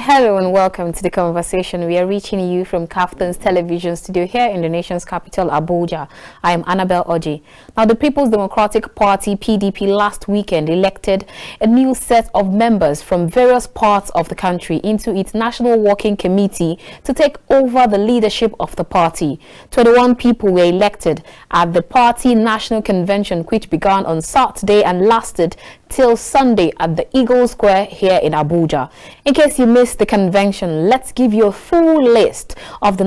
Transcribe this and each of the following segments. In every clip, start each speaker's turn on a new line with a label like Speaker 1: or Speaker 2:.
Speaker 1: Hello and welcome to the conversation. We are reaching you from KAFTAN's television studio here in the nation's capital, Abuja. I am Annabelle Oji. Now, the People's Democratic Party, PDP, last weekend elected a new set of members from various parts of the country into its National Working Committee to take over the leadership of the party. 21 people were elected at the party National Convention, which began on Saturday and lasted till Sunday at the Eagle Square here in Abuja. In case you missed the convention, let's give you a full list of the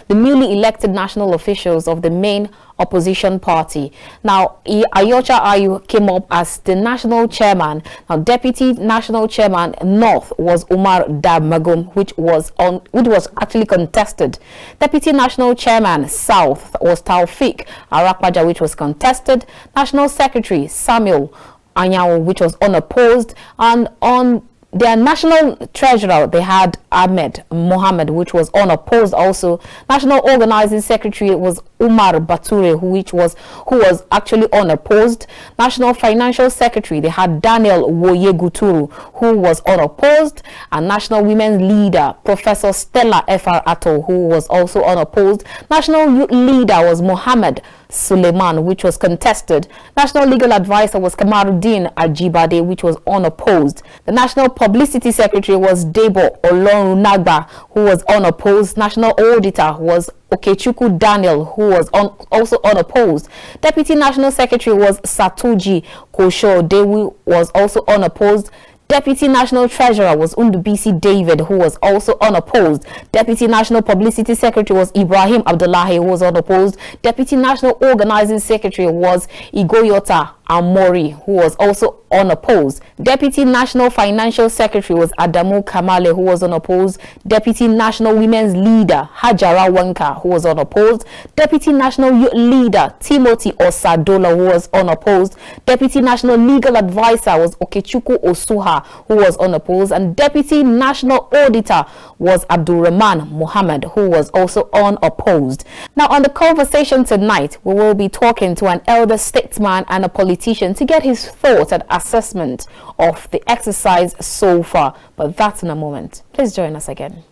Speaker 1: newly elected national officials of the main opposition party. Now, Ayocha Ayu came up as the national chairman. Now, deputy national chairman North was Umar Damagum, which was actually contested. Deputy national chairman South was Taufik Arakpaja, which was contested. National secretary Samuel Anyanwu, which was unopposed, and on their national treasurer they had Ahmed Mohammed, which was unopposed also. National organizing secretary was Umar Bature, who was actually unopposed. National financial secretary they had Daniel Woyeguturu, who was unopposed, and national women's leader Professor Stella Fr Ato, who was also unopposed. National youth leader was Mohammed Suleiman, which was contested. National legal advisor was Kamaruddin Ajibade, which was unopposed. The national publicity secretary was Debo Olorunagba, who was unopposed. National auditor was Okechukwu Daniel, who was also unopposed. Deputy national secretary was Satuji Kosho Dewi, was also unopposed. Deputy National Treasurer was Undubisi David, who was also unopposed. Deputy National Publicity Secretary was Ibrahim Abdullahi, who was unopposed. Deputy National Organizing Secretary was Igoyota Amori, who was also unopposed. Deputy National Financial Secretary was Adamu Kamale, who was unopposed. Deputy National Women's Leader Hajara Wanka, who was unopposed. Deputy National Youth Leader Timothy Osadola, who was unopposed. Deputy National Legal Advisor was Okechukwu Osuha, who was unopposed. And Deputy National Auditor was Abdulrahman Muhammad, who was also unopposed. Now, on the conversation tonight, we will be talking to an elder statesman and a politician to get his thoughts and assessment of the exercise so far. But that's in a moment. Please join us again.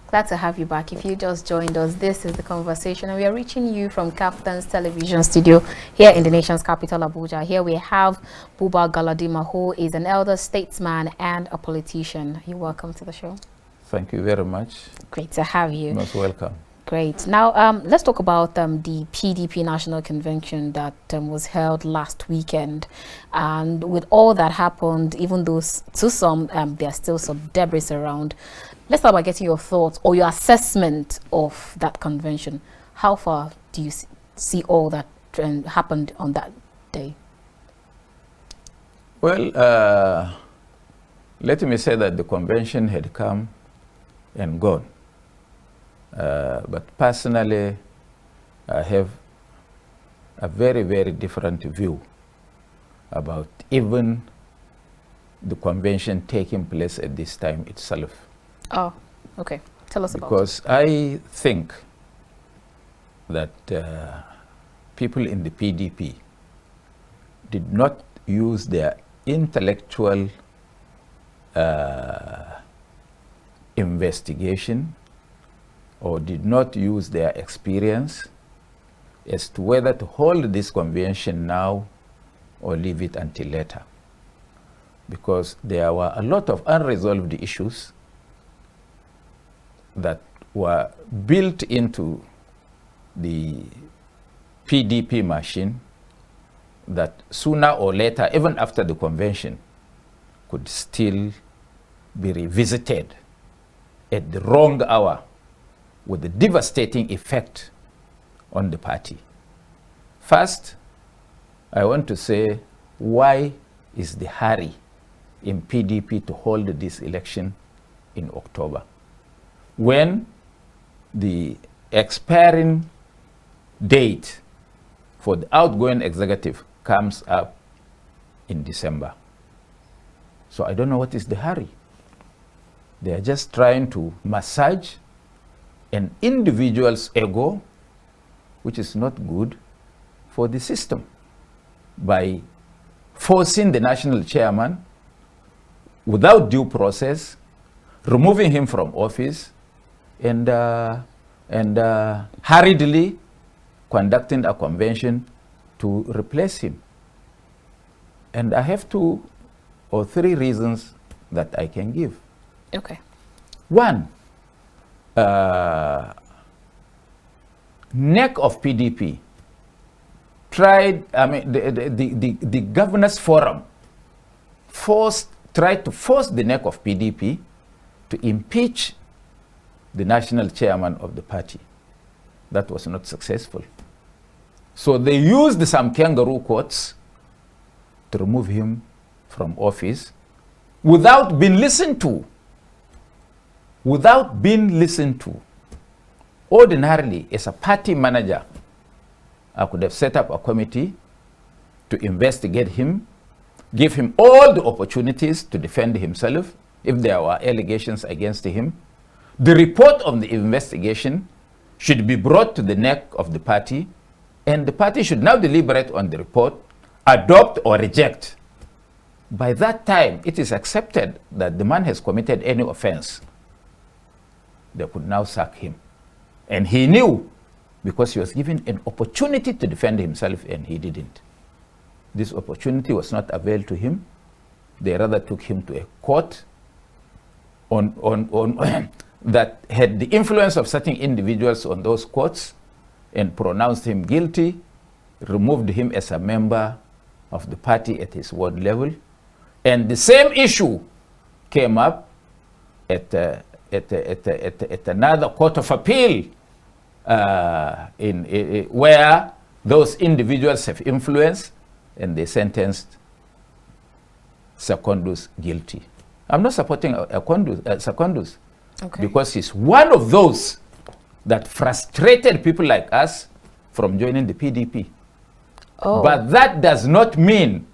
Speaker 1: Glad to have you back. If you just joined us, this is the conversation, and we are reaching you from KAFTAN's television studio here in the nation's capital, Abuja. Here we have BUBA GALADIMA, who is an elder statesman and a politician. You're welcome to the show.
Speaker 2: Thank you very much.
Speaker 1: Great to have you.
Speaker 2: Most welcome.
Speaker 1: Great. Now, let's talk about the PDP National Convention that was held last weekend. And with all that happened, even though to some there are still some debris around, let's start by getting your thoughts or your assessment of that convention. How far do you see all that happened on that day?
Speaker 2: Well, let me say that the convention had come and gone. But personally, I have a very, very different view about even the convention taking place at this time itself.
Speaker 1: Oh, okay. Tell us about it.
Speaker 2: Because I think that people in the PDP did not use their intellectual investigation or did not use their experience as to whether to hold this convention now or leave it until later. Because there were a lot of unresolved issues that were built into the PDP machine that sooner or later, even after the convention, could still be revisited at the wrong hour with a devastating effect on the party. First, I want to say, why is the hurry in PDP to hold this election in October, when the expiring date for the outgoing executive comes up in December? So I don't know what is the hurry. They are just trying to massage an individual's ego, which is not good, for the system by forcing the national chairman without due process, removing him from office, and hurriedly conducting a convention to replace him. And I have 2 or 3 reasons that I can give.
Speaker 1: Okay.
Speaker 2: One, neck of PDP tried, the governors forum tried to force the neck of PDP to impeach the national chairman of the party. That was not successful. So they used some kangaroo courts to remove him from office without being listened to. Without being listened to. Ordinarily, as a party manager, I could have set up a committee to investigate him, give him all the opportunities to defend himself if there were allegations against him. The report of the investigation should be brought to the neck of the party, and the party should now deliberate on the report, adopt or reject. By that time, it is accepted that the man has committed any offense. They could now sack him. And he knew, because he was given an opportunity to defend himself, and he didn't. This opportunity was not availed to him. They rather took him to a court that had the influence of certain individuals on those courts and pronounced him guilty, removed him as a member of the party at his ward level. And the same issue came up at another court of appeal where those individuals have influence, and they sentenced Secondus guilty. I'm not supporting Secondus because he's one of those that frustrated people like us from joining the PDP.
Speaker 1: Oh.
Speaker 2: But that does not mean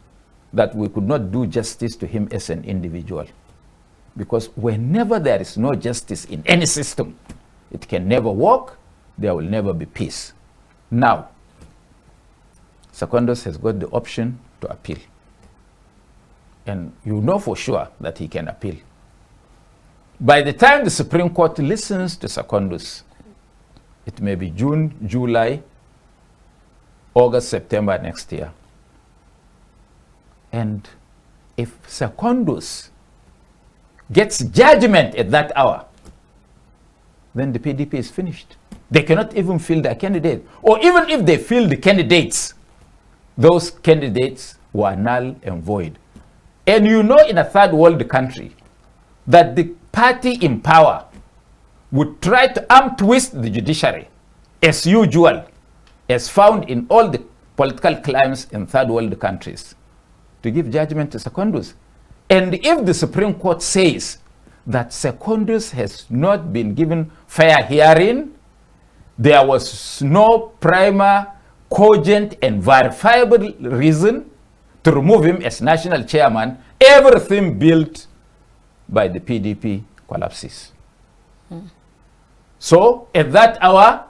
Speaker 2: that we could not do justice to him as an individual. Because whenever there is no justice in any system, it can never work, there will never be peace. Now, Secondus has got the option to appeal. And you know for sure that he can appeal. By the time the Supreme Court listens to Secondus, it may be June, July, August, September next year. And if Secondus gets judgment at that hour, then the PDP is finished. They cannot even field their candidate. Or even if they field the candidates, those candidates were null and void. And you know, in a third world country, that the party in power would try to arm twist the judiciary, as usual, as found in all the political climes in third world countries, to give judgment to Secondus. And if the Supreme Court says that Secondus has not been given fair hearing, there was no prima, cogent, and verifiable reason to remove him as national chairman, everything built by the PDP collapses. So at that hour,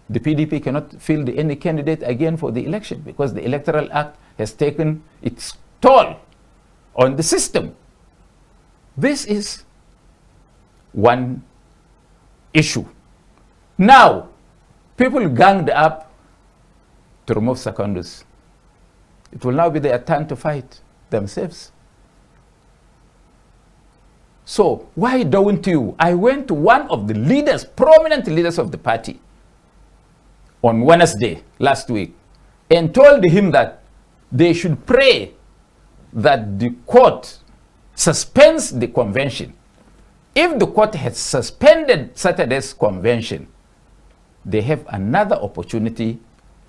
Speaker 2: the PDP cannot field any candidate again for the election because the Electoral Act has taken its toll on the system. This is one issue. Now, people ganged up to remove Secondus. It will now be their turn to fight themselves. So why don't you? I went to one of the leaders, prominent leaders of the party, on Wednesday last week, and told him that they should pray that the court suspends the convention. If the court has suspended Saturday's convention, they have another opportunity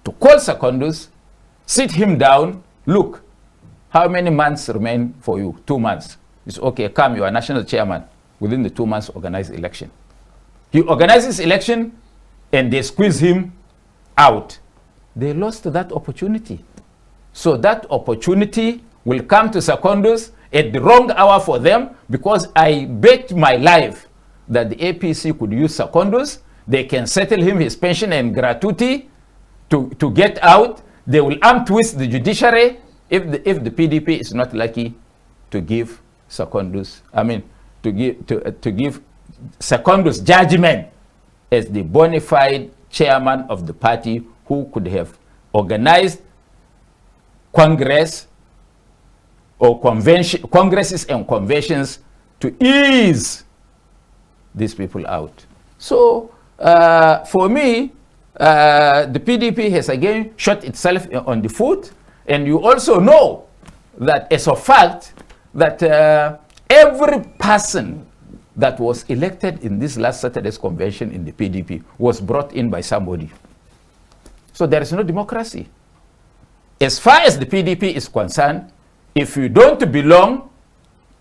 Speaker 2: to call Secondus, sit him down. Look, how many months remain for you? 2 months. It's okay, come, you are national chairman. Within the 2 months, organize election. He organizes election and they squeeze him out. They lost that opportunity. So that opportunity will come to Secondus at the wrong hour for them, because I bet my life that the APC could use Secondus. They can settle him his pension and gratuity to get out, they will arm twist the judiciary if the PDP is not lucky to give Secondus, to give Secondus judgment as the bona fide chairman of the party who could have organized Congress or congresses and conventions to ease these people out. So for me, the PDP has again shot itself on the foot, and you also know that as a fact that every person that was elected in this last Saturday's convention in the PDP was brought in by somebody. So there is no democracy. As far as the PDP is concerned, if you don't belong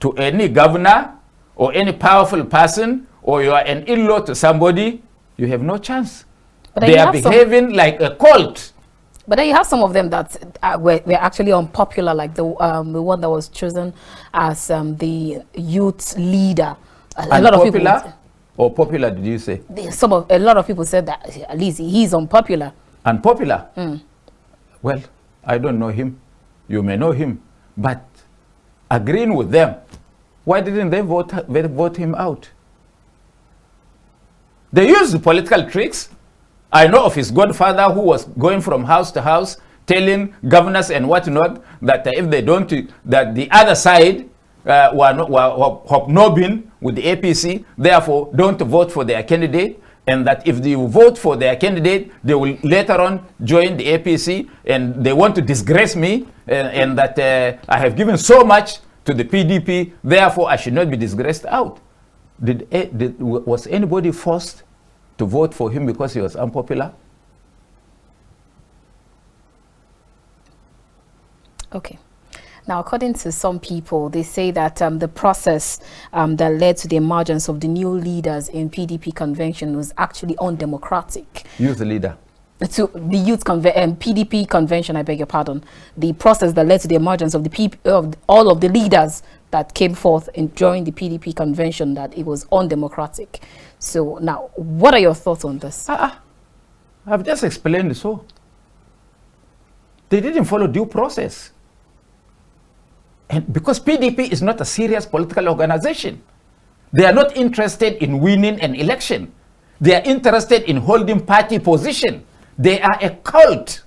Speaker 2: to any governor or any powerful person, or you are an in-law to somebody, you have no chance.
Speaker 1: But
Speaker 2: they are behaving like a cult.
Speaker 1: But then you have some of them that were actually unpopular, like the one that was chosen as the youth leader. A lot of people,
Speaker 2: or popular, did you say?
Speaker 1: A lot of people said that at least he's unpopular.
Speaker 2: Unpopular? Well, I don't know him. You may know him. But agreeing with them, why didn't they vote him out? They used political tricks. I know of his godfather who was going from house to house telling governors and whatnot that if they don't, that the other side were hobnobbing with the APC, therefore don't vote for their candidate, and that if you vote for their candidate, they will later on join the APC, and they want to disgrace me, and that I have given so much to the PDP, therefore I should not be disgraced out. Was anybody forced to vote for him because he was unpopular?
Speaker 1: Okay. Now, according to some people, they say that the process that led to the emergence of the new leaders in PDP convention was actually undemocratic.
Speaker 2: Youth leader?
Speaker 1: To the youth PDP convention, I beg your pardon. The process that led to the emergence of all of the leaders that came forth during the PDP convention, that it was undemocratic. So now, what are your thoughts on this?
Speaker 2: I've just explained so. They didn't follow due process. And because PDP is not a serious political organization, they are not interested in winning an election. They are interested in holding party position. They are a cult.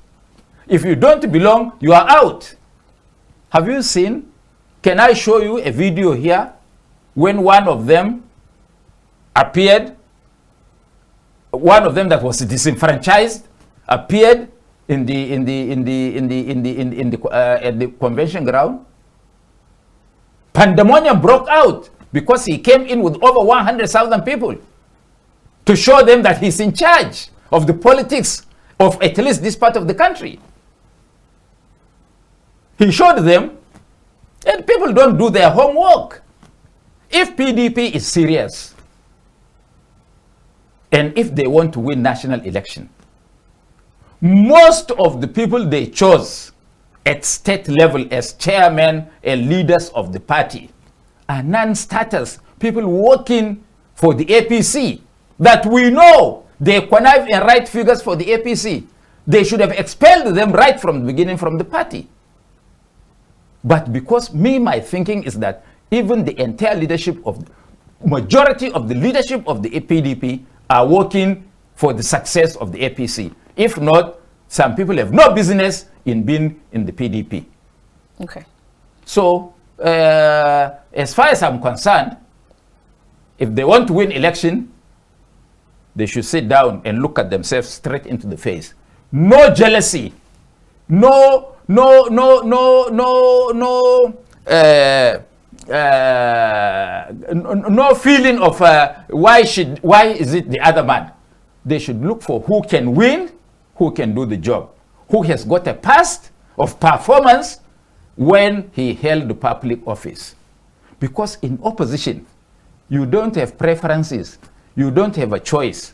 Speaker 2: If you don't belong, you are out. Have you seen? Can I show you a video here when one of them appeared, one of them that was disenfranchised appeared at the convention ground? Pandemonium broke out because he came in with over 100,000 people to show them that he's in charge of the politics of at least this part of the country. He showed them, and people don't do their homework. If PDP is serious, and if they want to win national election, most of the people they chose at state level as chairmen and leaders of the party are non-starters, people working for the APC that we know they connive and write figures for the APC. They should have expelled them right from the beginning from the party. But because my thinking is that even the entire leadership of, majority of the leadership of the PDP are working for the success of the APC. If not, some people have no business in being in the PDP.
Speaker 1: Okay.
Speaker 2: So, as far as I'm concerned, if they want to win election, they should sit down and look at themselves straight into the face. No jealousy, no feeling of why is it the other man. They should look for who can win, who can do the job, who has got a past of performance when he held the public office. Because in opposition, you don't have preferences, you don't have a choice.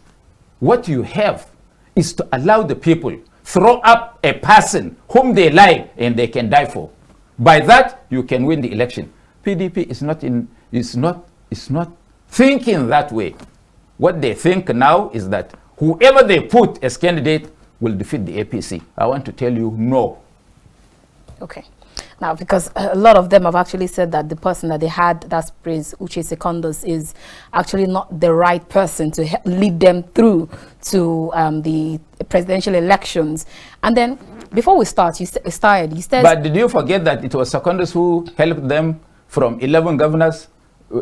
Speaker 2: What you have is to allow the people throw up a person whom they like and they can die for. By that, you can win the election. PDP is not thinking that way. What they think now is that whoever they put as candidate will defeat the APC. I want to tell you, no.
Speaker 1: Okay. Now, because a lot of them have actually said that the person that they had, that's Prince Uche Secondus, is actually not the right person to lead them through to the presidential elections. And then, before we start, you said...
Speaker 2: But did you forget that it was Secondus who helped them from 11 governors,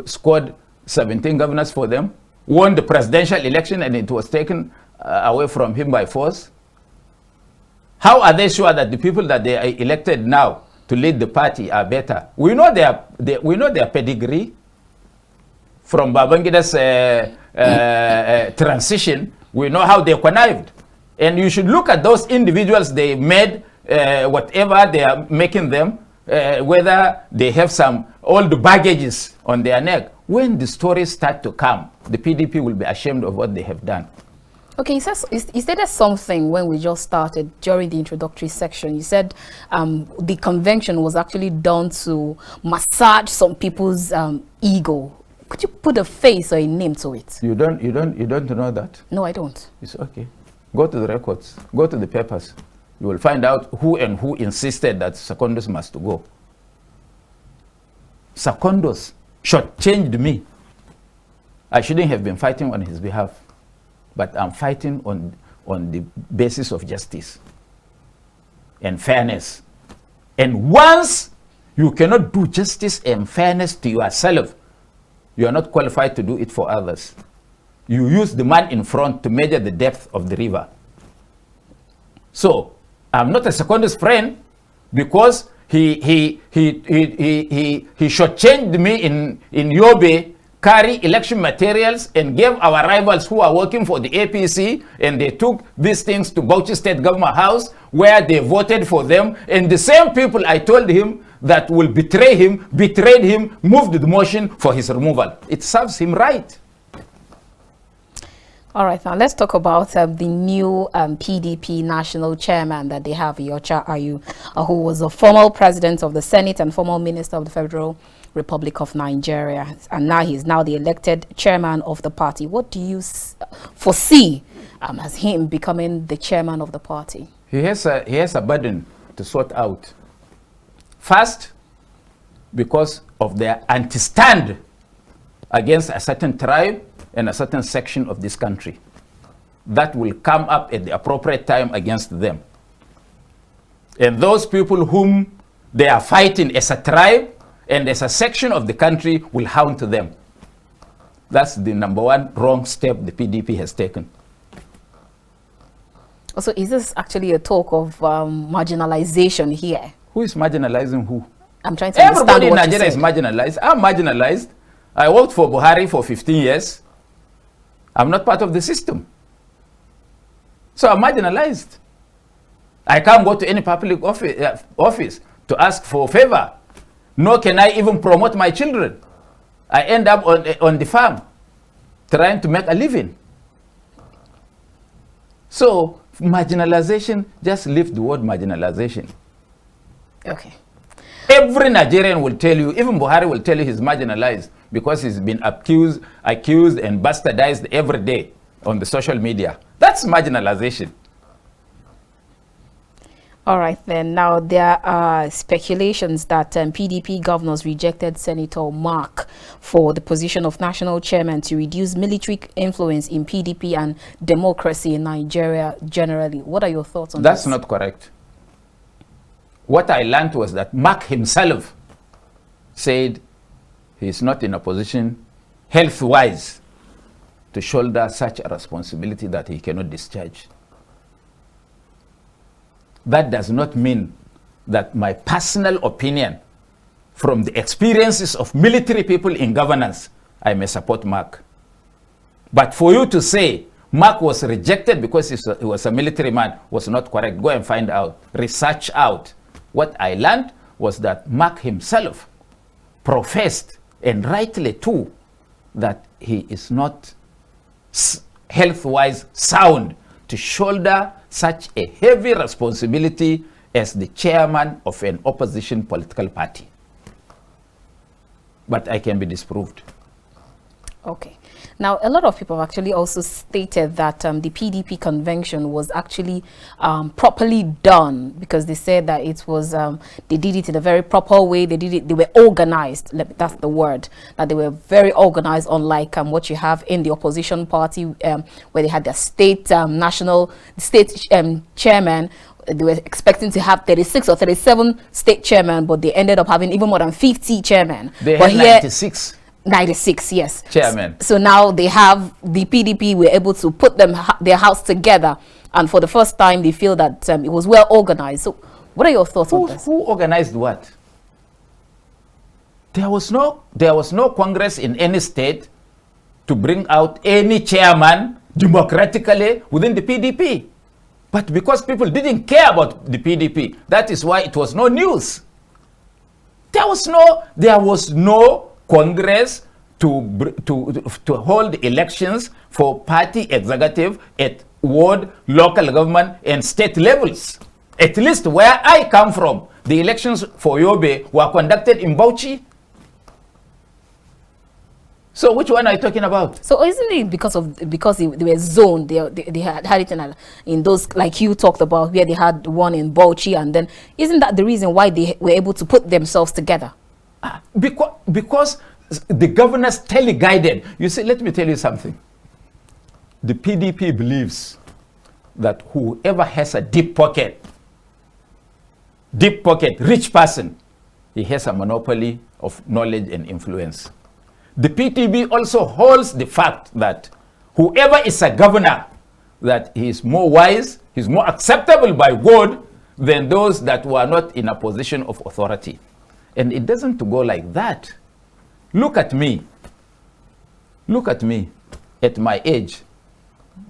Speaker 2: scored 17 governors for them, won the presidential election, and it was taken away from him by force? How are they sure that the people that they are elected now to lead the party are better? We know their pedigree from Babangida's transition. We know how they connived. And you should look at those individuals they made, whatever they are making them, whether they have all the baggages on their neck. When the stories start to come, the PDP will be ashamed of what they have done.
Speaker 1: Okay, you said something when we just started during the introductory section. You said the convention was actually done to massage some people's ego. Could you put a face or a name to it?
Speaker 2: You don't know that?
Speaker 1: No, I don't.
Speaker 2: It's okay. Go to the records. Go to the papers. You will find out who and who insisted that Secondus must go. Secondus shortchanged me. I shouldn't have been fighting on his behalf. But I'm fighting on the basis of justice and fairness. And once you cannot do justice and fairness to yourself, you are not qualified to do it for others. You use the man in front to measure the depth of the river. So I'm not a Secondus friend because he shortchanged me in Yobe, carry election materials, and gave our rivals who are working for the APC, and they took these things to Bauchi State Government House where they voted for them, and the same people I told him that will betray him, betrayed him, moved the motion for his removal. It serves him right.
Speaker 1: All right, now let's talk about the new PDP national chairman that they have, Yocha Ayu, who was a former president of the Senate and former minister of the Federal Republic of Nigeria, and now he's the elected chairman of the party. What do you foresee as him becoming the chairman of the party?
Speaker 2: He has a burden to sort out. First, because of their anti-stand against a certain tribe and a certain section of this country. That will come up at the appropriate time against them. And those people whom they are fighting as a tribe and as a section of the country will hound to them. That's the number one wrong step the PDP has taken.
Speaker 1: So is this actually a talk of marginalization here?
Speaker 2: Who is marginalizing who?
Speaker 1: I'm trying to understand.
Speaker 2: Everybody in Nigeria is marginalized. I'm marginalized. I worked for Buhari for 15 years. I'm not part of the system. So I'm marginalized. I can't go to any public office to ask for a favor. Nor can I even promote my children. I end up on the farm trying to make a living. So marginalization, just leave the word marginalization.
Speaker 1: Okay.
Speaker 2: Every Nigerian will tell you, even Buhari will tell you he's marginalized because he's been accused and bastardized every day on the social media. That's marginalization.
Speaker 1: All right, then. Now, there are speculations that PDP governors rejected Senator Mark for the position of national chairman to reduce military influence in PDP and democracy in Nigeria generally. What are your thoughts on
Speaker 2: That's
Speaker 1: this?
Speaker 2: not correct. What I learned was that Mark himself said he is not in a position, health-wise, to shoulder such a responsibility that he cannot discharge. That does not mean that my personal opinion from the experiences of military people in governance, I may support Mark. But for you to say Mark was rejected because he was a military man was not correct. Go and find out, research out. What I learned was that Mark himself professed, and rightly too, that he is not health-wise sound to shoulder such a heavy responsibility as the chairman of an opposition political party. But I can be disproved.
Speaker 1: Okay. Now, a lot of people have actually also stated that the PDP convention was actually properly done, because they said that it was, they did it in a very proper way. They did it, they were organized. That's the word, that they were very organized, unlike what you have in the opposition party, where they had their state, national state chairman. They were expecting to have 36 or 37 state chairmen, but they ended up having even more than 50 chairmen.
Speaker 2: They
Speaker 1: but
Speaker 2: had
Speaker 1: here,
Speaker 2: 96.
Speaker 1: 96, yes.
Speaker 2: Chairman.
Speaker 1: So now they have, the PDP were able to put their house together, and for the first time they feel that it was well organized. So what are your thoughts on this?
Speaker 2: Who organized what? There was no Congress in any state to bring out any chairman democratically within the PDP. But because people didn't care about the PDP, that is why it was no news. There was no Congress to hold elections for party executive at ward, local government, and state levels. At least where I come from, the elections for Yobe were conducted in Bauchi. So which one are you talking about?
Speaker 1: So isn't it because they were zoned? They had it in those, like you talked about, where they had one in Bauchi, and then isn't that the reason why they were able to put themselves together?
Speaker 2: Because the governors tele-guided. You see, let me tell you something. The PDP believes that whoever has a deep pocket, rich person, he has a monopoly of knowledge and influence. The PTB also holds the fact that whoever is a governor, that he is more wise, he's more acceptable by God than those that were not in a position of authority. And it doesn't go like that. Look at me. Look at me at my age.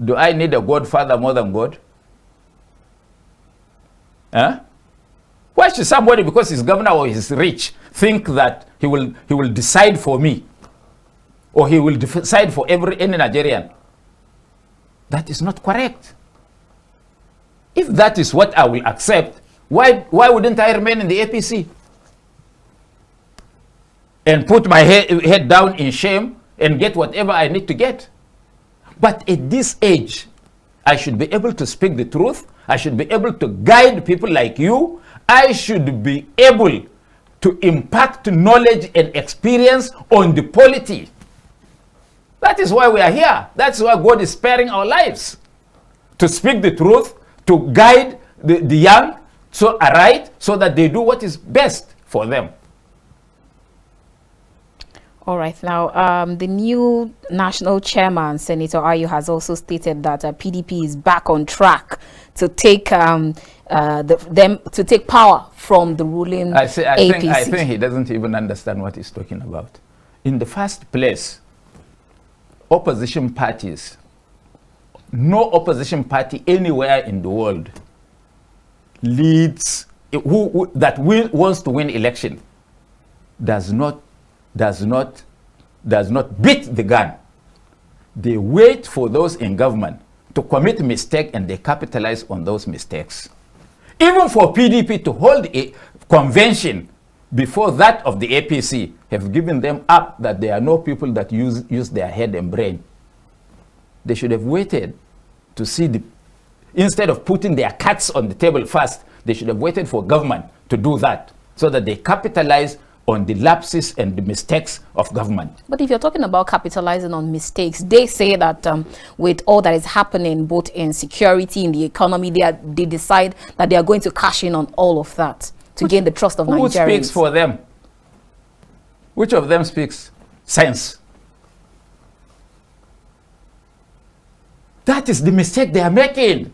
Speaker 2: Do I need a godfather more than God? Huh? Why should somebody, because he's governor or he's rich, think that he will decide for me? Or he will decide for any Nigerian? That is not correct. If that is what I will accept, why wouldn't I remain in the APC? And put my head down in shame and get whatever I need to get? But at this age, I should be able to speak the truth. I should be able to guide people like you. I should be able to impact knowledge and experience on the polity. That is why we are here. That's why God is sparing our lives. To speak the truth, to guide the young aright, so that they do what is best for them.
Speaker 1: All right. Now, the new national chairman, Senator Ayu, has also stated that PDP is back on track to take to take power from the ruling APC.
Speaker 2: I think he doesn't even understand what he's talking about. In the first place, opposition parties, no opposition party anywhere in the world leads wants to win election does not beat the gun. They wait for those in government to commit mistake, and they capitalize on those mistakes. Even for PDP to hold a convention before that of the APC have given them up that there are no people that use their head and brain. They should have waited to see instead of putting their cards on the table first, they should have waited for government to do that, so that they capitalize on the lapses and the mistakes of government.
Speaker 1: But if you're talking about capitalizing on mistakes, they say that with all that is happening, both in security, in the economy, they decide that they are going to cash in on all of that to gain the trust of Nigerians.
Speaker 2: Who speaks for them? Which of them speaks sense? That is the mistake they are making.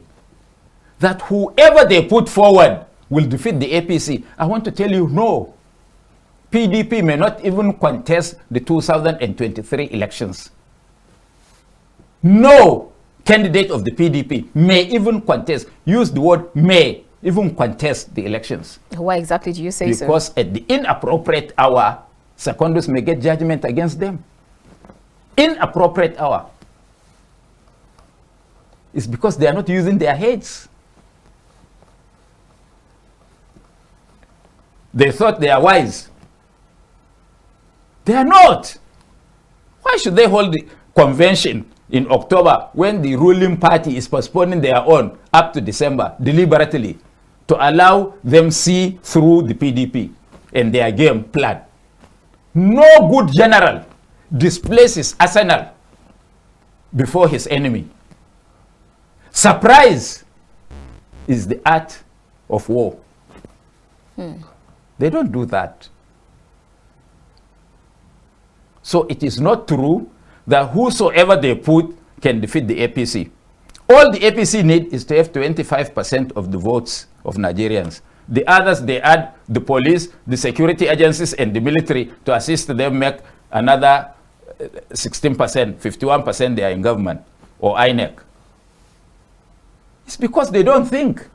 Speaker 2: That whoever they put forward will defeat the APC. I want to tell you, no. PDP may not even contest the 2023 elections. No candidate of the PDP may even contest, use the word may, even contest the elections.
Speaker 1: Why exactly do you say so?
Speaker 2: Because at the inappropriate hour, Secondus may get judgment against them. Inappropriate hour. It's because they are not using their heads. They thought they are wise. They are not. Why should they hold convention in October when the ruling party is postponing their own up to December deliberately to allow them see through the PDP and their game plan. No good general displays his arsenal before his enemy. Surprise is the art of war. They don't do that. So it is not true that whosoever they put can defeat the APC. All the APC need is to have 25% of the votes of Nigerians. The others, they add the police, the security agencies, and the military to assist them make another 16%, 51% they are in government or INEC. It's because they don't think.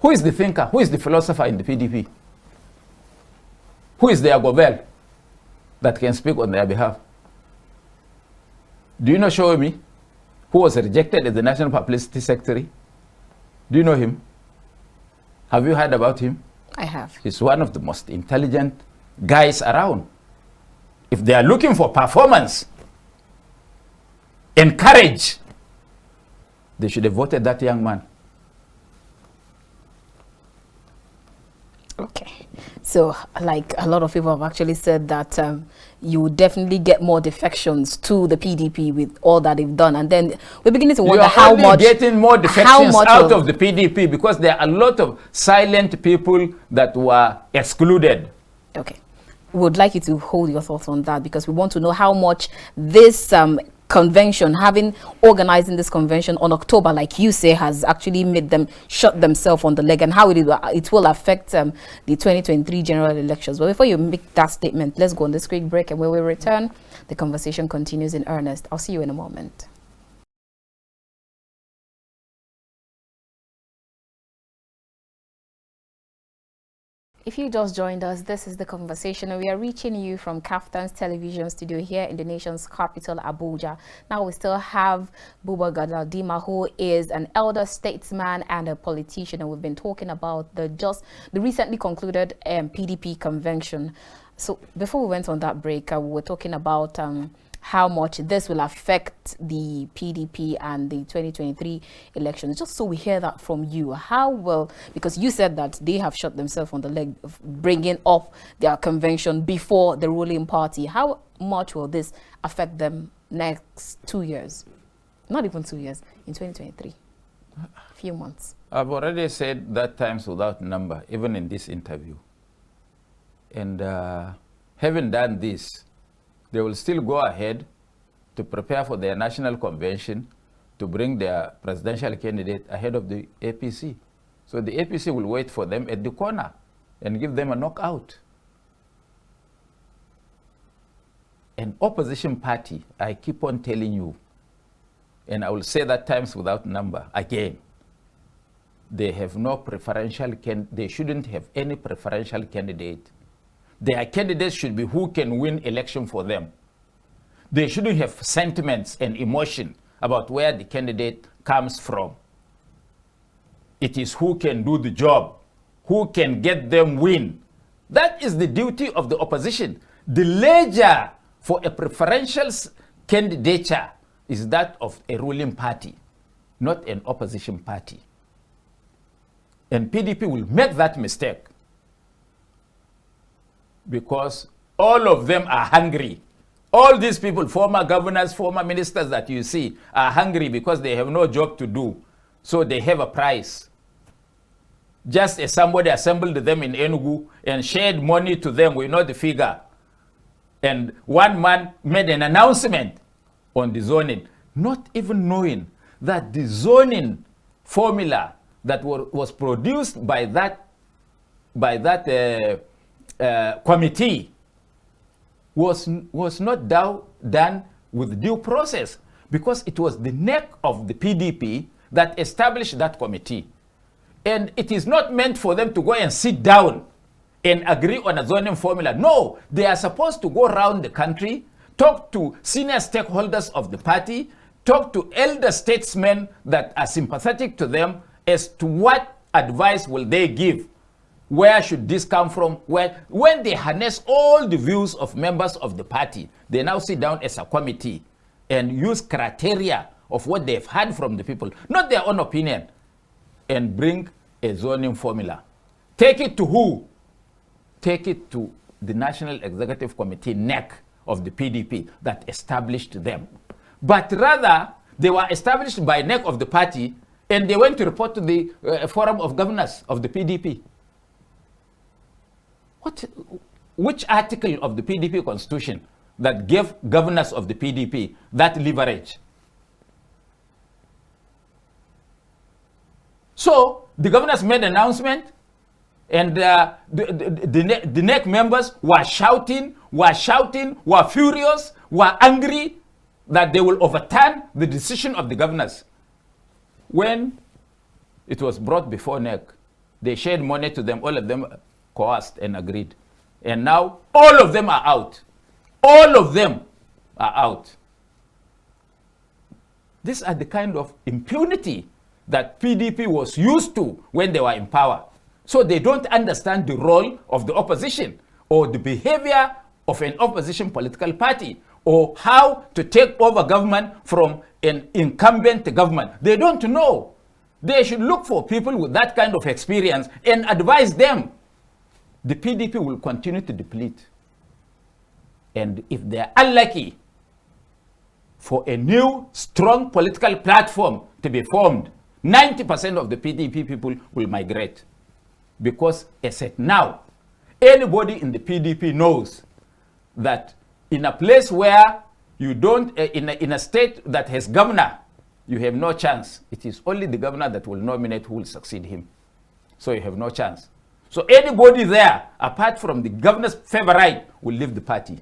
Speaker 2: Who is the thinker? Who is the philosopher in the PDP? Who is their Gobel that can speak on their behalf? Do you know Show Me, who was rejected as the National Publicity Secretary? Do you know him? Have you heard about him?
Speaker 1: I have.
Speaker 2: He's one of the most intelligent guys around. If they are looking for performance and courage, they should have voted that young man.
Speaker 1: Okay. So, like a lot of people have actually said that you would definitely get more defections to the PDP with all that they've done. And then we're beginning to wonder how much...
Speaker 2: getting more defections out of the PDP because there are a lot of silent people that were excluded.
Speaker 1: Okay. We would like you to hold your thoughts on that because we want to know how much this convention, organizing this convention on October, like you say, has actually made them shut themselves on the leg, and how it will affect the 2023 general elections. But before you make that statement, let's go on this quick break, and when we return, the conversation continues in earnest. I'll see you in a moment. If you just joined us, this is The Conversation, and we are reaching you from KAFTAN's television studio here in the nation's capital, Abuja. Now we still have BUBA GALADIMA, who is an elder statesman and a politician, and we've been talking about the recently concluded PDP convention. So before we went on that break, we were talking about how much this will affect the PDP and the 2023 elections. Just so we hear that from you, how will, because you said that they have shot themselves on the leg of bringing up their convention before the ruling party, how much will this affect them next 2 years? Not even 2 years, in 2023, a few months.
Speaker 2: I've already said that times without number, even in this interview. And having done this, they will still go ahead to prepare for their national convention to bring their presidential candidate ahead of the APC. So the APC will wait for them at the corner and give them a knockout. An opposition party, I keep on telling you, and I will say that times without number again, they have no preferential they shouldn't have any preferential candidate. Their candidates should be who can win election for them. They shouldn't have sentiments and emotion about where the candidate comes from. It is who can do the job, who can get them win. That is the duty of the opposition. The ledger for a preferential candidature is that of a ruling party, not an opposition party. And PDP will make that mistake, because all of them are hungry. All these people, former governors, former ministers that you see, are hungry because they have no job to do. So they have a price. Just as somebody assembled them in Enugu and shared money to them, we know the figure. And one man made an announcement on the zoning, not even knowing that the zoning formula that was produced by that committee was not done with due process, because it was the neck of the PDP that established that committee. And it is not meant for them to go and sit down and agree on a zoning formula. No, they are supposed to go around the country, talk to senior stakeholders of the party, talk to elder statesmen that are sympathetic to them as to what advice will they give Where should this come from? When they harness all the views of members of the party, they now sit down as a committee and use criteria of what they've heard from the people, not their own opinion, and bring a zoning formula. Take it to who? Take it to the National Executive Committee, NEC, of the PDP that established them. But rather, they were established by NEC of the party, and they went to report to the Forum of Governors of the PDP. Which article of the PDP constitution that gave governors of the PDP that leverage? So the governors made an announcement, and the NEC members were shouting, were furious, were angry that they will overturn the decision of the governors. When it was brought before NEC, they shared money to them, all of them coerced and agreed. And now all of them are out. All of them are out. These are the kind of impunity that PDP was used to when they were in power. So they don't understand the role of the opposition or the behavior of an opposition political party or how to take over government from an incumbent government. They don't know. They should look for people with that kind of experience and advise them. The PDP will continue to deplete. And if they're unlucky for a new, strong political platform to be formed, 90% of the PDP people will migrate. Because as at now, anybody in the PDP knows that in a place where you don't, in a state that has governor, you have no chance. It is only the governor that will nominate who will succeed him. So you have no chance. So anybody there, apart from the governor's favorite, will leave the party.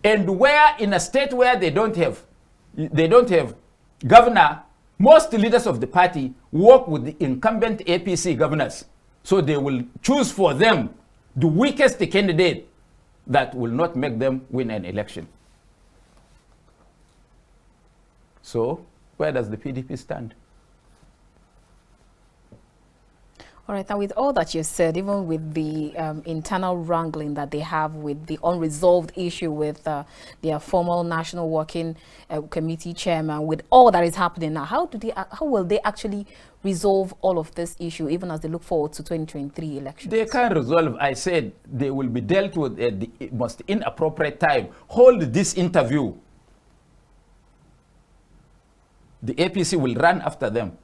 Speaker 2: And where in a state where they don't have governor, most leaders of the party work with the incumbent APC governors. So they will choose for them the weakest candidate that will not make them win an election. So where does the PDP stand?
Speaker 1: All right, now with all that you said, even with the internal wrangling that they have with the unresolved issue with their former National Working Committee chairman, with all that is happening now, how will they actually resolve all of this issue, even as they look forward to 2023 elections? They
Speaker 2: can't resolve. I said they will be dealt with at the most inappropriate time. Hold this interview. The APC will run after them.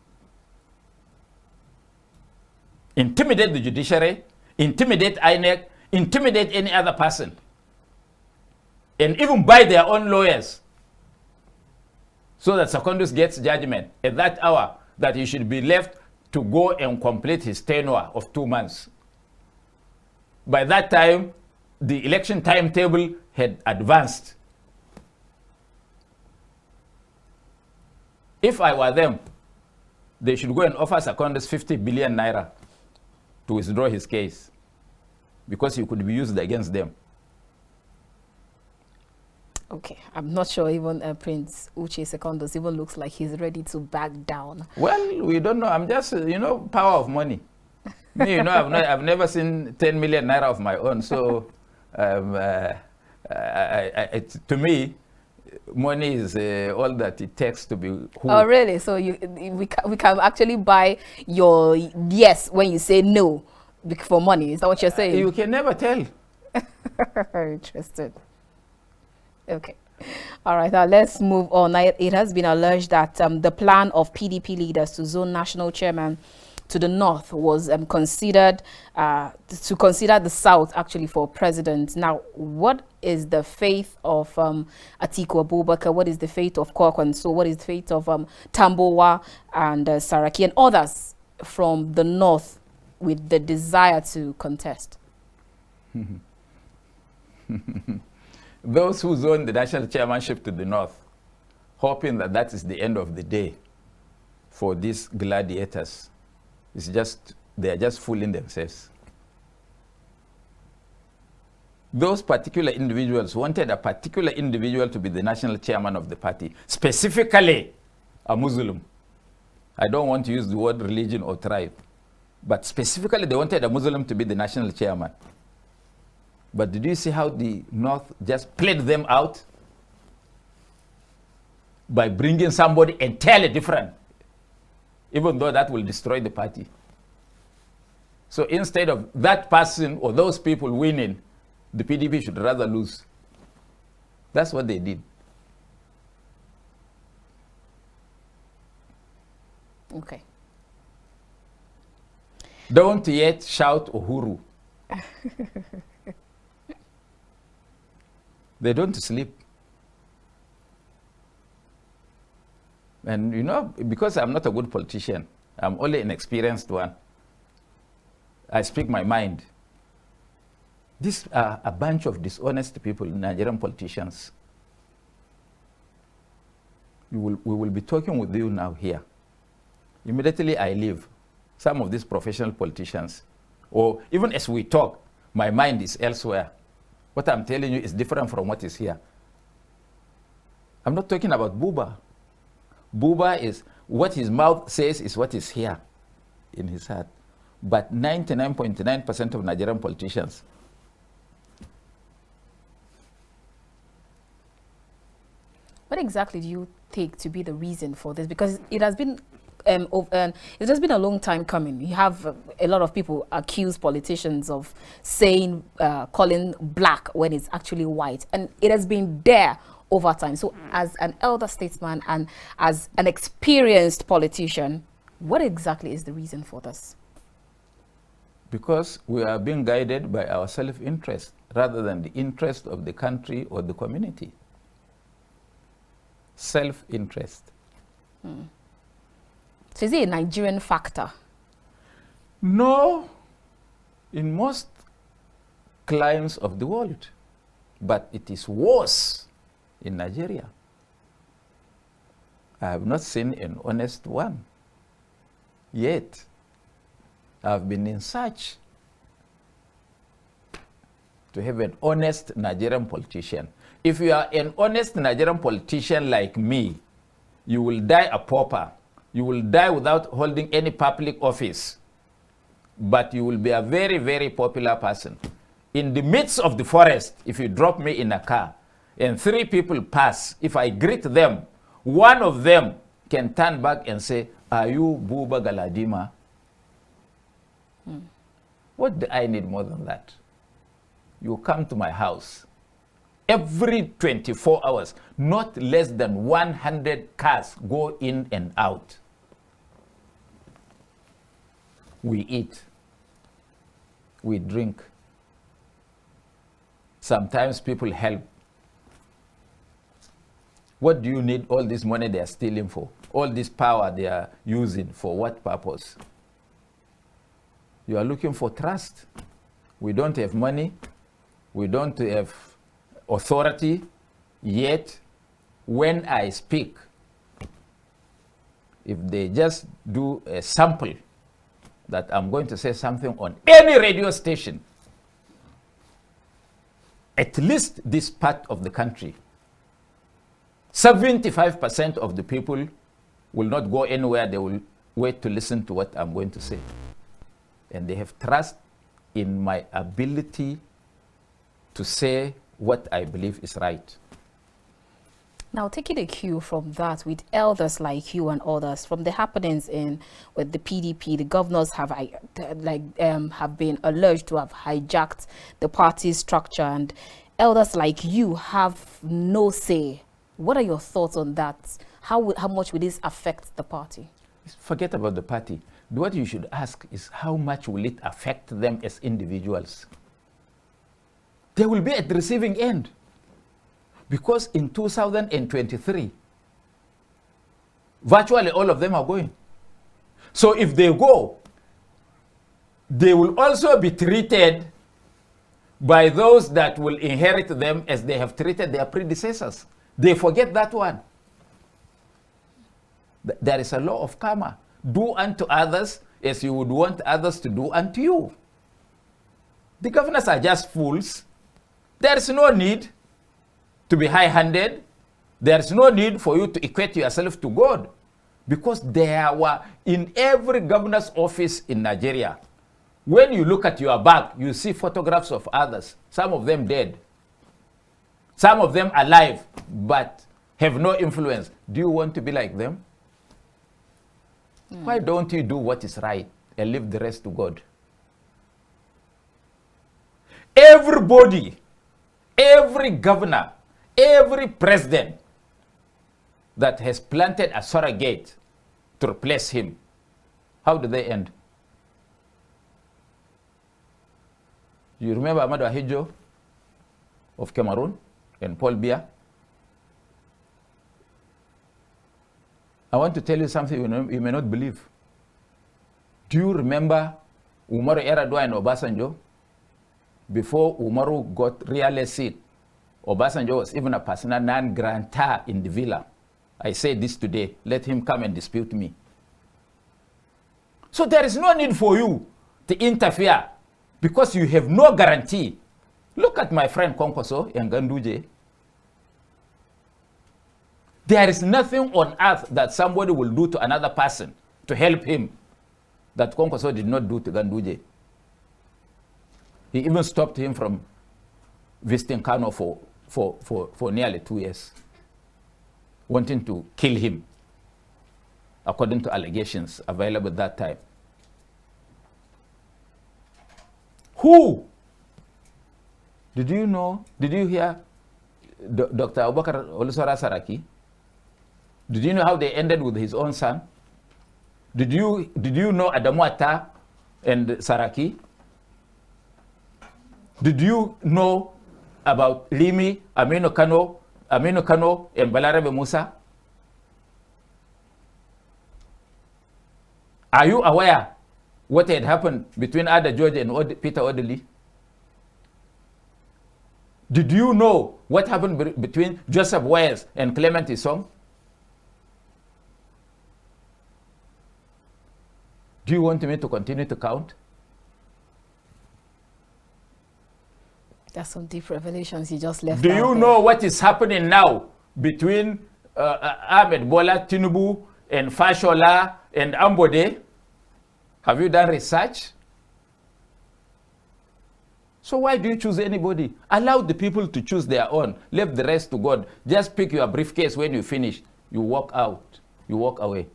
Speaker 2: Intimidate the judiciary, intimidate INEC, intimidate any other person, and even buy their own lawyers so that Secondus gets judgment at that hour that he should be left to go and complete his tenure of 2 months. By that time, the election timetable had advanced. If I were them, they should go and offer Secondus 50 billion naira to withdraw his case, because he could be used against them.
Speaker 1: Okay, I'm not sure even Prince Uche Secondus even looks like he's ready to back down.
Speaker 2: Well, we don't know. I'm just, power of money. Me, I've never seen 10 million naira of my own. So, to me, money is all that it takes to be who.
Speaker 1: Oh, really? So we can actually buy your yes when you say no for money. Is that what you're saying?
Speaker 2: You can never tell.
Speaker 1: Very interesting. Okay. All right. Now let's move on. Now, it has been alleged that the plan of PDP leaders to zone national chairman to the north was considered to consider the south actually for president. Now, what is the fate of Atiku Abubakar? What is the fate of Kwakwanso? What is the fate of Tambowa and Saraki and others from the north with the desire to contest?
Speaker 2: Those who zone the national chairmanship to the north, hoping that that is the end of the day for these gladiators, they are just fooling themselves. Those particular individuals wanted a particular individual to be the national chairman of the party, specifically a Muslim. I don't want to use the word religion or tribe, But specifically, they wanted a Muslim to be the national chairman. But did you see how the North just played them out? By bringing somebody entirely different, even though that will destroy the party. So instead of that person or those people winning, the PDP should rather lose. That's what they did.
Speaker 1: Okay.
Speaker 2: Don't yet shout Uhuru. They don't sleep. And you know, because I'm not a good politician, I'm only an experienced one. I speak my mind. These are a bunch of dishonest people, Nigerian politicians. We will be talking with you now here. Immediately I leave. Some of these professional politicians, or even as we talk, my mind is elsewhere. What I'm telling you is different from what is here. I'm not talking about BUBA. BUBA is what his mouth says is what is here in his heart. But 99.9% of Nigerian politicians,
Speaker 1: what exactly do you take to be the reason for this? Because it has been it has been a long time coming. You have a lot of people accuse politicians of saying, calling black when it's actually white. And it has been there over time. So as an elder statesman and as an experienced politician, what exactly is the reason for this?
Speaker 2: Because we are being guided by our self-interest rather than the interest of the country or the community. Self-interest.
Speaker 1: So is it a Nigerian factor?
Speaker 2: No, in most climes of the world, but it is worse in Nigeria. I have not seen an honest one yet. I've been in search to have an honest Nigerian politician. If you are an honest Nigerian politician like me, you will die a pauper. You will die without holding any public office. But you will be a very, very popular person. In the midst of the forest, if you drop me in a car and 3 people pass, if I greet them, one of them can turn back and say, "Are you BUBA GALADIMA?" What do I need more than that? You come to my house. Every 24 hours, not less than 100 cars go in and out. We eat. We drink. Sometimes people help. What do you need all this money they are stealing for? All this power they are using for what purpose? You are looking for trust. We don't have money. We don't have authority. Yet, when I speak, if they just do a sample that I'm going to say something on any radio station, at least this part of the country, 75% of the people will not go anywhere. They will wait to listen to what I'm going to say. And they have trust in my ability to say what I believe is right.
Speaker 1: Now, taking a cue from that, with elders like you and others, from the happenings with the PDP, the governors have been alleged to have hijacked the party's structure, and elders like you have no say. What are your thoughts on that? How much will this affect the party?
Speaker 2: Forget about the party. What you should ask is how much will it affect them as individuals? They will be at the receiving end. Because in 2023, virtually all of them are going. So if they go, they will also be treated by those that will inherit them as they have treated their predecessors. They forget that one. There is a law of karma. Do unto others as you would want others to do unto you. The governors are just fools. There is no need to be high-handed. There is no need for you to equate yourself to God. Because there were, in every governor's office in Nigeria, when you look at your back, you see photographs of others, some of them dead, some of them alive, but have no influence. Do you want to be like them? Why don't you do what is right and leave the rest to God? Everybody, every governor, every president that has planted a surrogate to replace him, how do they end? You remember Amadou Ahidjo of Cameroon and Paul Biya? I want to tell you something you may not believe. Do you remember Umaru Yar'Adua and Obasanjo? Before Umaru got real seat, Obasanjo was even a persona non grata in the villa. I say this today, let him come and dispute me. So there is no need for you to interfere because you have no guarantee. Look at my friend Konkoso and Ganduje. There is nothing on earth that somebody will do to another person to help him that Konkoso did not do to Ganduje. He even stopped him from visiting Kano for nearly 2 years, wanting to kill him, according to allegations available at that time. Who? Did you know, did you hear Dr. Abubakar Olusora Saraki? Did you know how they ended with his own son? Did you know Adamu Atta and Saraki? Did you know about Limi, Aminu Kano, and Balarabe Musa? Are you aware what had happened between Ada George and Peter Odili? Did you know what happened between Joseph Wales and Clement Isong? Do you want me to continue to count?
Speaker 1: That's some deep revelations you just left.
Speaker 2: Do you know what is happening now between Ahmed Bola Tinubu and Fashola and Ambode? Have you done research? So why do you choose anybody? Allow the people to choose their own. Leave the rest to God. Just pick your briefcase when you finish. You walk out. You walk away.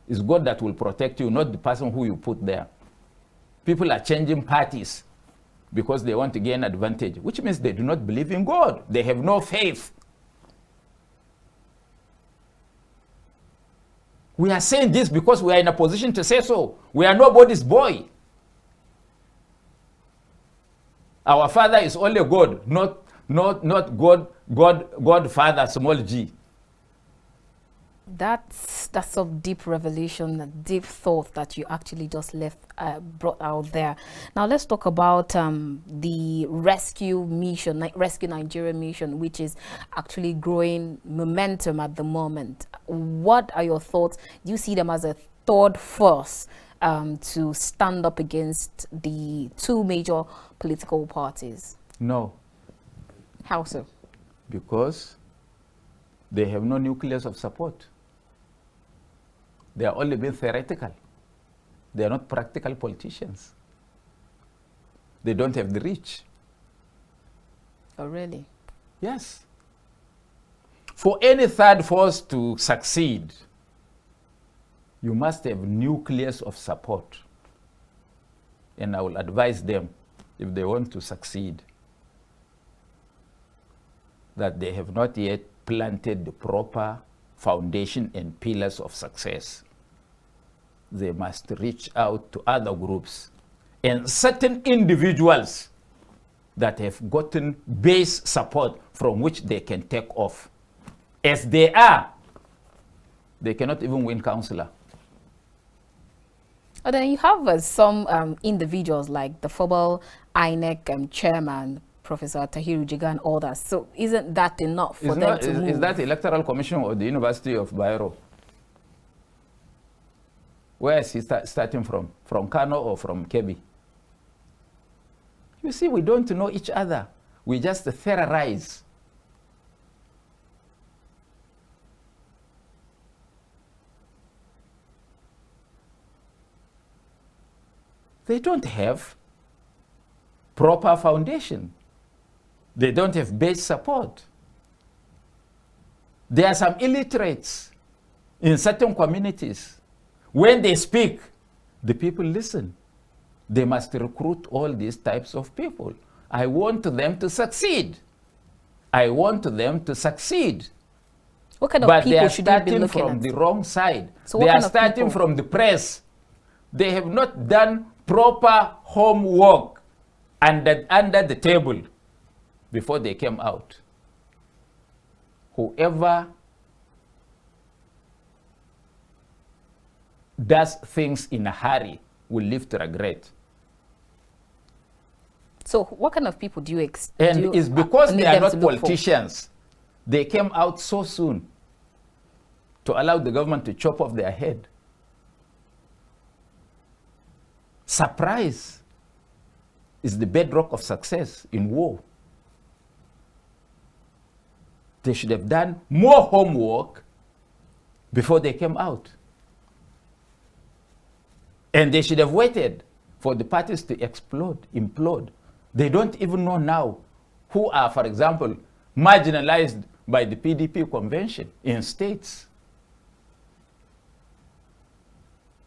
Speaker 2: It's God that will protect you, not the person who you put there. People are changing parties because they want to gain advantage, which means they do not believe in God. They have no faith. We are saying this because we are in a position to say so. We are nobody's boy. Our Father is only God, not God Father, small g.
Speaker 1: That's some deep revelation, a deep thought that you actually just brought out there. Now let's talk about the rescue mission, Rescue Nigeria mission, which is actually growing momentum at the moment. What are your thoughts? Do you see them as a third force to stand up against the two major political parties?
Speaker 2: No.
Speaker 1: How so?
Speaker 2: Because they have no nucleus of support. They are only being theoretical. They are not practical politicians. They don't have the reach.
Speaker 1: Oh, really?
Speaker 2: Yes. For any third force to succeed, you must have nucleus of support. And I will advise them, if they want to succeed, that they have not yet planted the proper foundation and pillars of success. They must reach out to other groups and certain individuals that have gotten base support from which they can take off. As they are, they cannot even win councillor.
Speaker 1: And then you have some individuals like the former INEC chairman, Professor Tahiru Jiga, and others. So isn't that enough for them to move?
Speaker 2: Is that the Electoral Commission or the University of Bayero? Where is he starting from? From Kano or from Kebbi? You see, we don't know each other. We just terrorize. they don't have proper foundation. They don't have base support. There are some illiterates in certain communities. When they speak, the people listen. They must recruit all these types of people. I want them to succeed. I want them to succeed.
Speaker 1: What kind of
Speaker 2: But
Speaker 1: people
Speaker 2: they are
Speaker 1: should we be
Speaker 2: starting
Speaker 1: looking
Speaker 2: from
Speaker 1: at?
Speaker 2: the wrong side.
Speaker 1: So what
Speaker 2: They are
Speaker 1: kind of
Speaker 2: starting
Speaker 1: people?
Speaker 2: from the press. They have not done proper homework under the table before they came out. Whoever does things in a hurry will live to regret.
Speaker 1: So what kind of people do you
Speaker 2: And it's because
Speaker 1: need
Speaker 2: they are
Speaker 1: them
Speaker 2: not
Speaker 1: to look for?
Speaker 2: politicians. They came out so soon to allow the government to chop off their head. Surprise is the bedrock of success in war. They should have done more homework before they came out. And they should have waited for the parties to implode. They don't even know now who are, for example, marginalized by the PDP convention in states.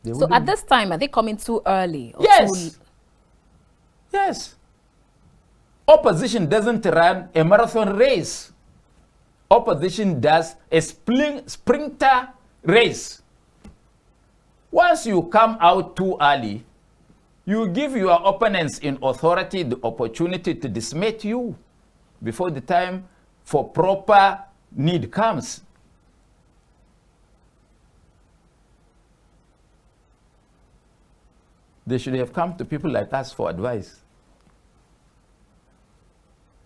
Speaker 2: They
Speaker 1: So
Speaker 2: wouldn't-
Speaker 1: at this time, are they coming too early? Or
Speaker 2: Yes.
Speaker 1: too-
Speaker 2: Yes. Opposition doesn't run a marathon race. Opposition does a sprinter race. Once you come out too early, you give your opponents in authority the opportunity to dismiss you before the time for proper need comes. They should have come to people like us for advice.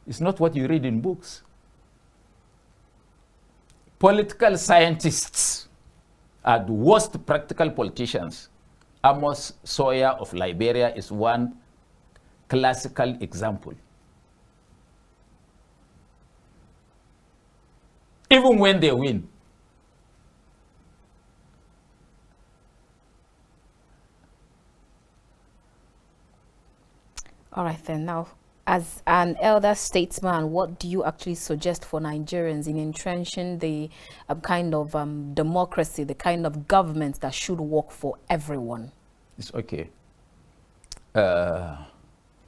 Speaker 2: It's not what you read in books. Political scientists are the worst practical politicians. Amos Sawyer of Liberia is one classical example. Even when they win,
Speaker 1: All right then. Now, as an elder statesman, what do you actually suggest for Nigerians in entrenching the kind of democracy, the kind of government that should work for everyone?
Speaker 2: it's okay.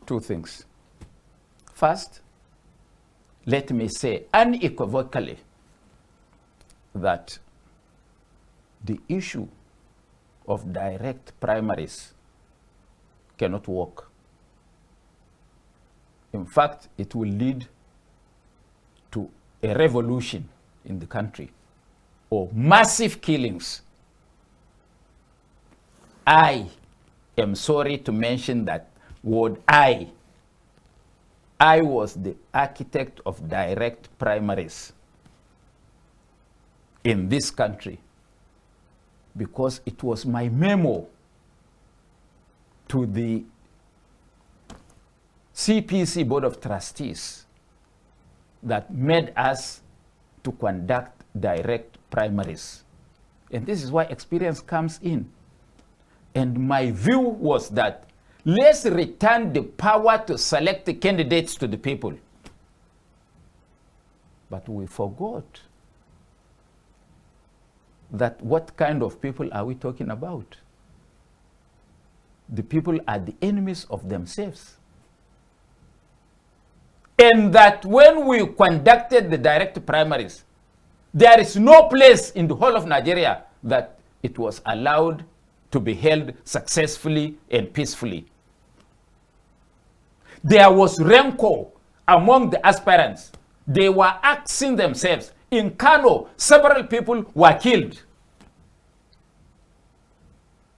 Speaker 2: Two things. First, let me say unequivocally that the issue of direct primaries cannot work. In fact, it will lead to a revolution in the country or massive killings. I am sorry to mention that word I was the architect of direct primaries in this country because it was my memo to the CPC Board of Trustees that made us to conduct direct primaries. And this is why experience comes in. And my view was that let's return the power to select the candidates to the people. But we forgot that what kind of people are we talking about? The people are the enemies of themselves. And that when we conducted the direct primaries, there is no place in the whole of Nigeria that it was allowed to be held successfully and peacefully. There was rancor among the aspirants. They were asking themselves. In Kano, several people were killed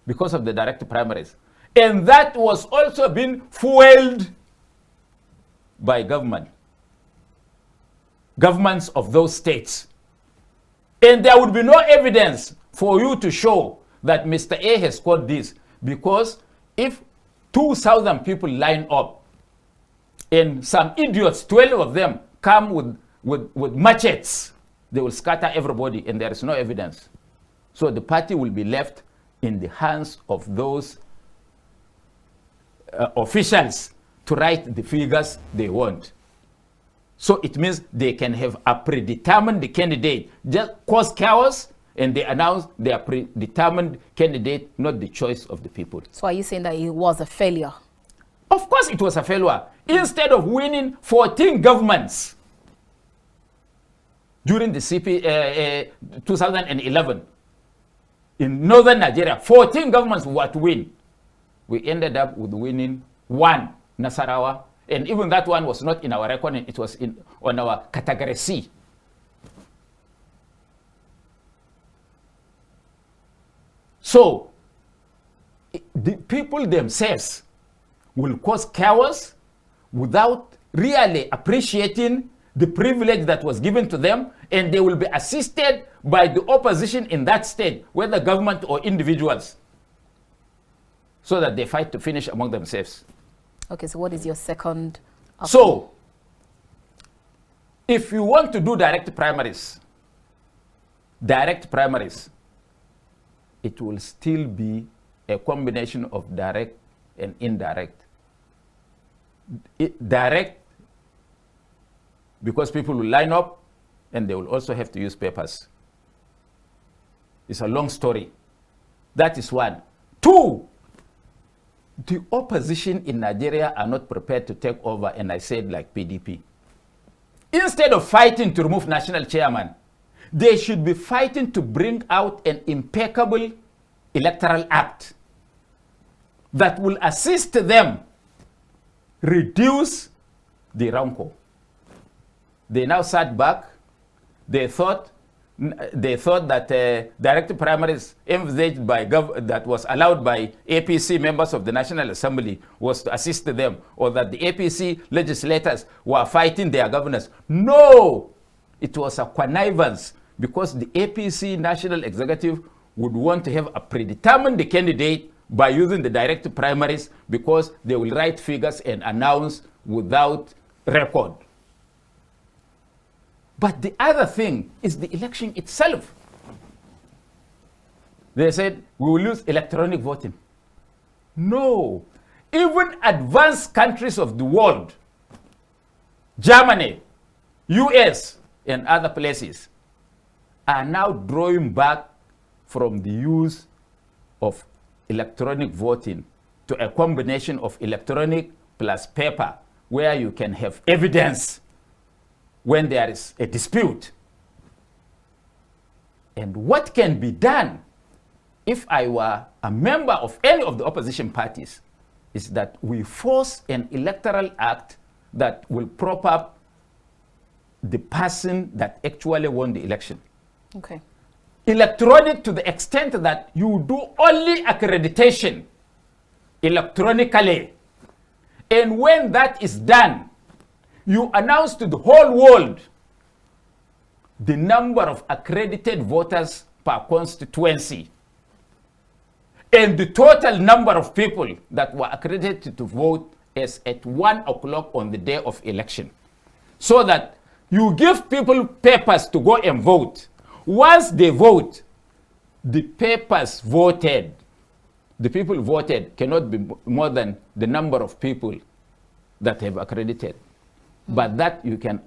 Speaker 2: because of the direct primaries. And that was also being fueled by governments of those states. And there would be no evidence for you to show that Mr. A has scored this, because if 2,000 people line up and some idiots, 12 of them, come with machetes, they will scatter everybody and there is no evidence. So the party will be left in the hands of those officials to write the figures they want. So it means they can have a predetermined candidate, just cause chaos, and they announce their predetermined candidate, not the choice of the people.
Speaker 1: So are you saying that it was a failure?
Speaker 2: Of course it was a failure. Instead of winning 14 governments during the 2011, in northern Nigeria, 14 governments were to win. We ended up with winning 1, Nasarawa, and even that one was not in our reckoning, it was on our category C. So, the people themselves will cause chaos without really appreciating the privilege that was given to them, and they will be assisted by the opposition in that state, whether government or individuals, so that they fight to finish among themselves.
Speaker 1: Okay, so what is your second option?
Speaker 2: So, if you want to do direct primaries, it will still be a combination of direct and indirect. Direct, because people will line up and they will also have to use papers. It's a long story. That is one. 2, the opposition in Nigeria are not prepared to take over, and I said like PDP. Instead of fighting to remove national chairman, they should be fighting to bring out an impeccable electoral act that will assist them reduce the rancor. They now sat back. They thought that direct primaries envisaged by that was allowed by APC members of the National Assembly was to assist them, or that the APC legislators were fighting their governors. No, it was a connivance, because the APC National Executive would want to have a predetermined candidate by using the direct primaries, because they will write figures and announce without record. But the other thing is the election itself. They said, we will use electronic voting. No. Even advanced countries of the world, Germany, US, and other places, are now drawing back from the use of electronic voting to a combination of electronic plus paper, where you can have evidence when there is a dispute. And what can be done, if I were a member of any of the opposition parties, is that we force an electoral act that will prop up the person that actually won the election.
Speaker 1: Okay.
Speaker 2: Electronic to the extent that you do only accreditation electronically. And when that is done, you announce to the whole world the number of accredited voters per constituency and the total number of people that were accredited to vote as at 1 o'clock on the day of election. So that you give people papers to go and vote. Once they vote, the papers voted, the people voted cannot be more than the number of people that have accredited. But that you can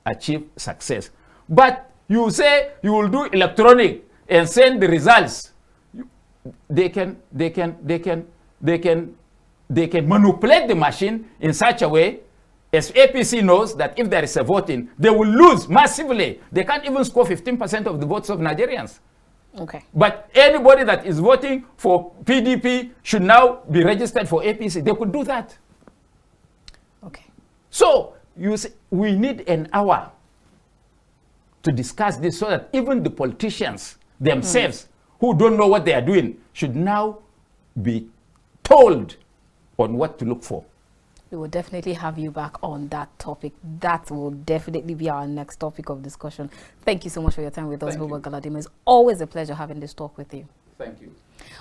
Speaker 2: achieve success. But you say you will do electronic and send the results. They can manipulate the machine in such a way, as APC knows that if there is a voting, they will lose massively. They can't even score 15% of the votes of Nigerians.
Speaker 1: Okay.
Speaker 2: But anybody that is voting for PDP should now be registered for APC. They could do that.
Speaker 1: Okay.
Speaker 2: So, you say, we need an hour to discuss this, so that even the politicians themselves who don't know what they are doing should now be told on what to look for.
Speaker 1: We will definitely have you back on that topic. That will definitely be our next topic of discussion. Thank you so much for your time with us, BUBA Galadima. It's always a pleasure having this talk with you.
Speaker 2: Thank you.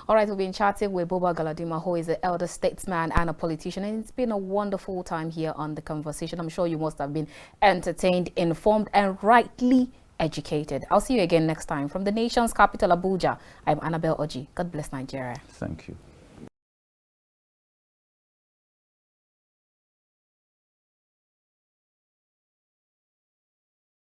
Speaker 1: All right, we've been chatting with BUBA Galadima, who is an elder statesman and a politician, and it's been a wonderful time here on The Conversation. I'm sure you must have been entertained, informed, and rightly educated. I'll see you again next time. From the nation's capital, Abuja, I'm Annabelle Oji. God bless Nigeria.
Speaker 2: Thank you.